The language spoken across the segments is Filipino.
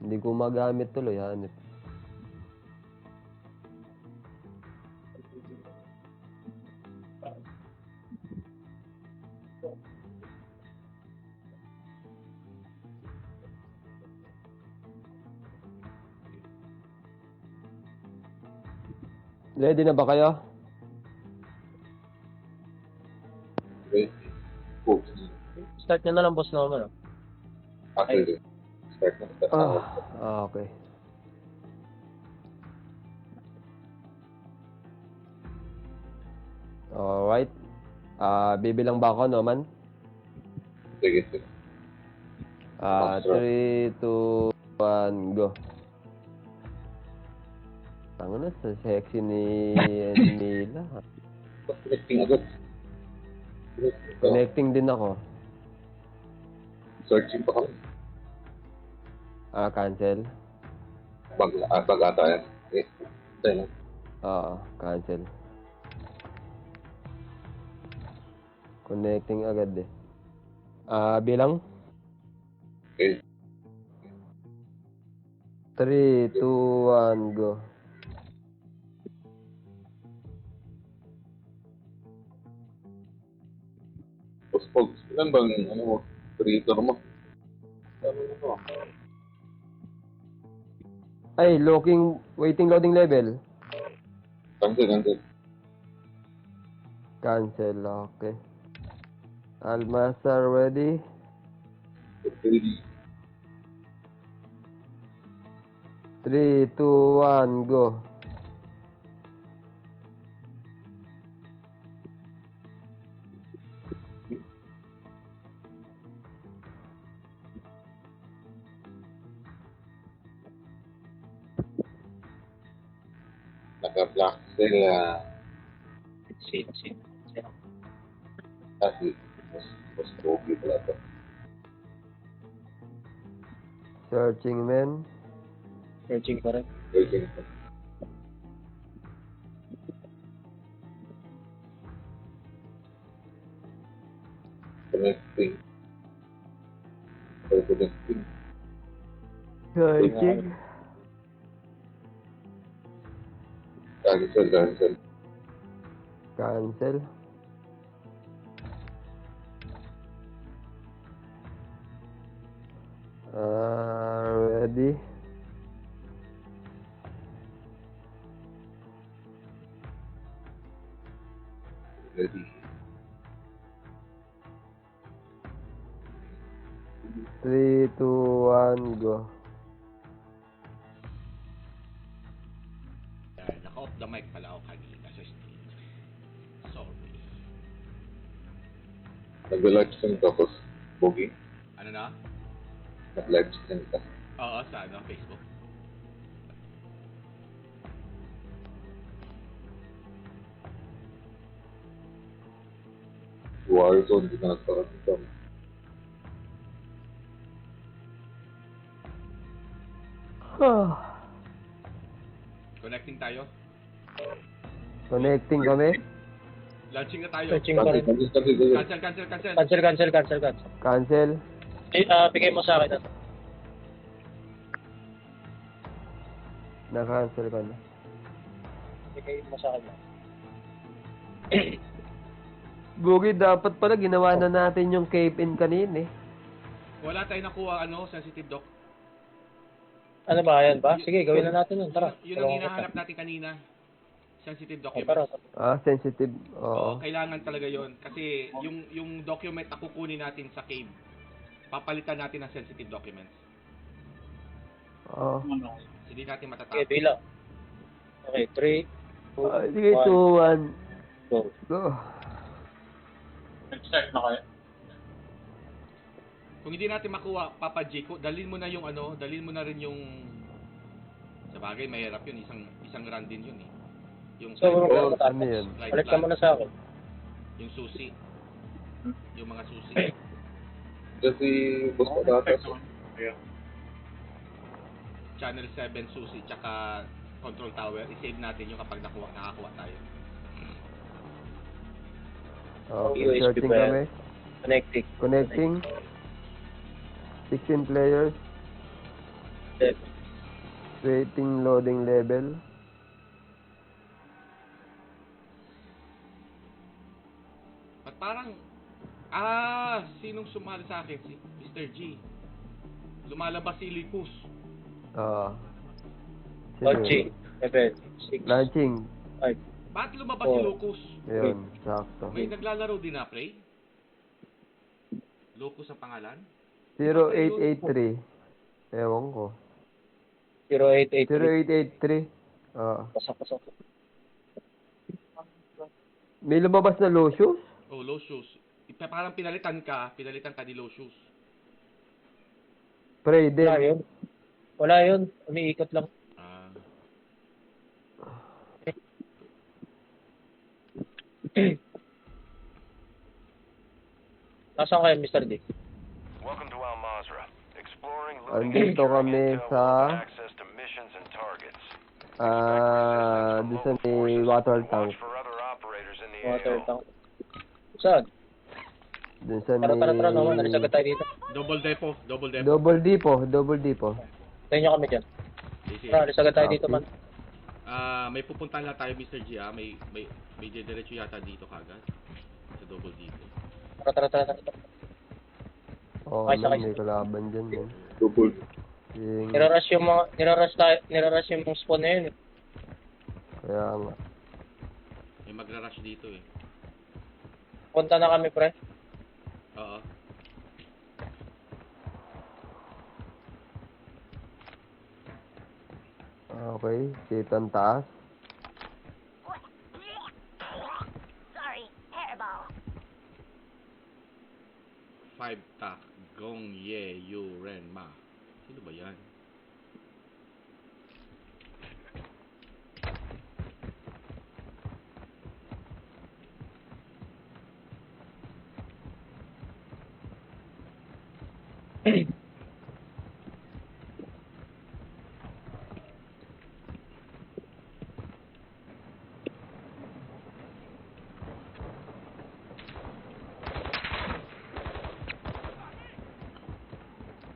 Hindi ko magamit tuloy, hanip. Ready na ba kayo? Ready. Cool. Start nyo na lang, boss naman. Actually, start na. Okay. Alright. Bibilang ba ako, Noman? Sige, sige. 3, 2, 1, go. Tango na sa sexy ni Nila. Connecting agad. Connecting din ako. Searching pa kami. Cancel. Bag ata yan. Tayo lang. Cancel. Connecting agad eh. Bilang? Okay. 3, 2, 1, go. Post, ilan bang, ano mo, creator mo? Ano mo? Ay, waiting loading level. Cancel. Cancel, okay. Almasar ready? Ready. 3, 2, 1, go. Naka-black sila. Sit. Kasi, mas pogi pala ito. Searching men. Searching pa rin. Searching pa. Connecting. Connecting. Searching. Cancel. Cancel. Ready? Ready. 3, 2, 1, go. Naka-off the mic pala ako kanina. Sorry. Nag-live stream tapos pogi. Ano na? Nag-live stream ka. Oo, sa Facebook. Warzone, di na nagpakaroon. Connecting tayo. Connecting kami. Launching na tayo. Searching pa rin. Cancel. Cancel. Bigay mo sa akin. Na-cancel ka na. Bigay mo sa akin. Bugi, dapat pala ginawa na natin yung cave-in kanina eh. Wala tayong nakuha sensitive doc. Ano ba, yan ba? Sige, gawin na natin yun. Tara. Yun ang hinahanap natin kanina. Sensitive document. Tara. Sensitive. Oo, kailangan talaga yon kasi yung document na kukunin natin sa cave, papalitan natin ng sensitive documents. Oo. Hindi natin matatapos. Okay, bilang. Okay, 3, 2, Sige, 2, 1, go. go. Start na kayo. Kung hindi natin makuha, Papa Jiko, dalhin mo na rin yung sa bagay, mahirap yun, isang run din yun eh. Yung So, ano yan? balik ka muna sa akin. yung susi. Yung mga susi. Kasi, boss pa data. Channel 7 susi, tsaka control tower, i-save natin yung kapag nakakuha tayo. Okay, USB searching ba yan? kami. Connecting. 16 players. Waiting loading level. At parang, sinong sumali sa akin? Si Mr. G. Lumalabas si Lipus. Ah. Launching. Level 6. Launching. 5. Bakit lumabas si Oh. Locus? Ayun, sakto. May naglalaro din na, pre? Locus ang pangalan? 0883. Ewan ko. 0883. 0883. Ah. Pasok. May lumabas na Lucius? Oh, Lucius. Parang pinalitan ka ni Lucius. Pre, Wala din. yun. Wala yun. Umiikot lang. Ah. Nasaan kayo, Mr. D? Welcome to Al Mazrah. Exploring, Andito kami sa access to missions and targets. doon sa may water tank. For other operators in the Water AO. tank. Saan? Doon sa may... Tara, naman. Nalisagat tayo dito. Double depo. Double D po. Tayo nyo kami dyan. Sige. Tara, nalisagat tayo dito, man. May pupuntahan lang tayo, Mr. G, may diretso yata dito kagad. Sa double dito. Tara. Oo, Ay, sakay. may kalaban dyan. Man. Double. Yung... Nirarush yung mga spawn na yun. Eh. Kaya nga. May magra-rush dito eh. Punta na kami, pre. Oo. Okay, kitang taas. Sorry, hairball. 5 tak gong ye yu ren ma. Sino ba yan?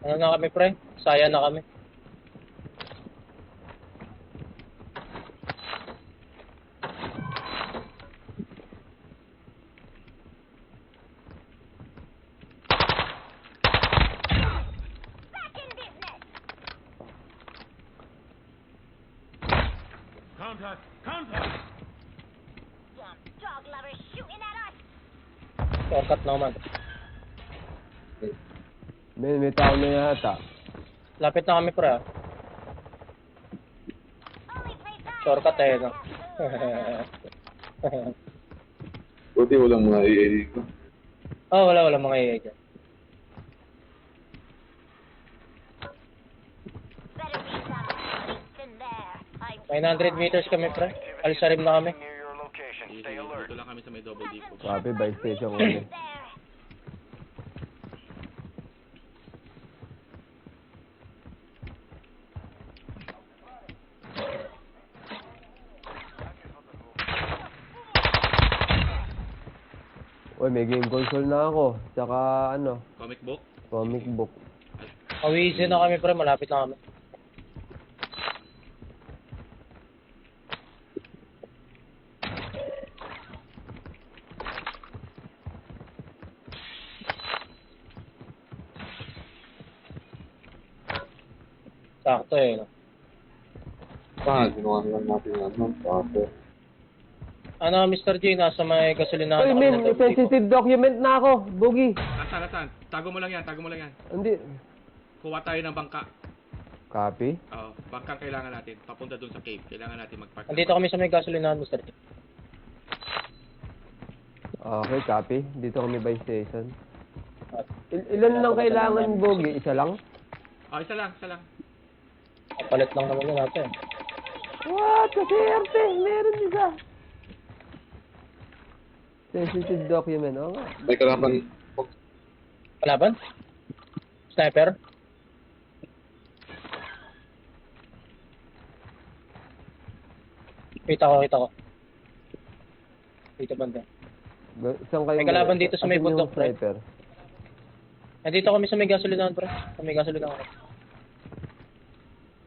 Ano na kami, pre? Saya na kami. Back in business. Dumb dog lovers shooting at us. Shortcut naman. May tao na yata. Lapit na kami, pre. Ah. Only play time. Shortcut eh, no? Buti walang mga AA ko. Wala mga iya dyan. Better be some police in there. I'm 900 meters kami, pre. Alisarim na kami. Near your location. Sige, Stay alert. dito lang kami sa may double dito. Copy, by station ulit. there. Uy, may game console na ako. Tsaka ano, Comic book? comic book. Awisin na kami, pre. Malapit na kami. Sakto eh, no? Ginawa lang natin yan. Tapos, Ano, Mr. J, nasa may gasolina. Uy, men, may sensitive document na ako. Bugi. Nasaan? Tago mo lang yan. Hindi. Kuha tayo ng bangka. Copy. Oo, bangkang kailangan natin. Papunta dun sa cave. Kailangan natin mag-park. Andito kami sa may gasolina, Mr. J. Okay, copy. Dito kami by station. Ilan lang kailangan, Bugi? Isa lang? Isa lang. Kapalit lang naman yun natin. What? Kaserte! Meron isa. Sensitive document. Oo nga. may kalaban. Kalaban? Sniper? Kita ko. Dito banda. Saan kayo? May kalaban dito sa may Asan yung bundok, pre. sniper? Nandito kami sa may gasolinahan, pre. Sa may gasolinahan.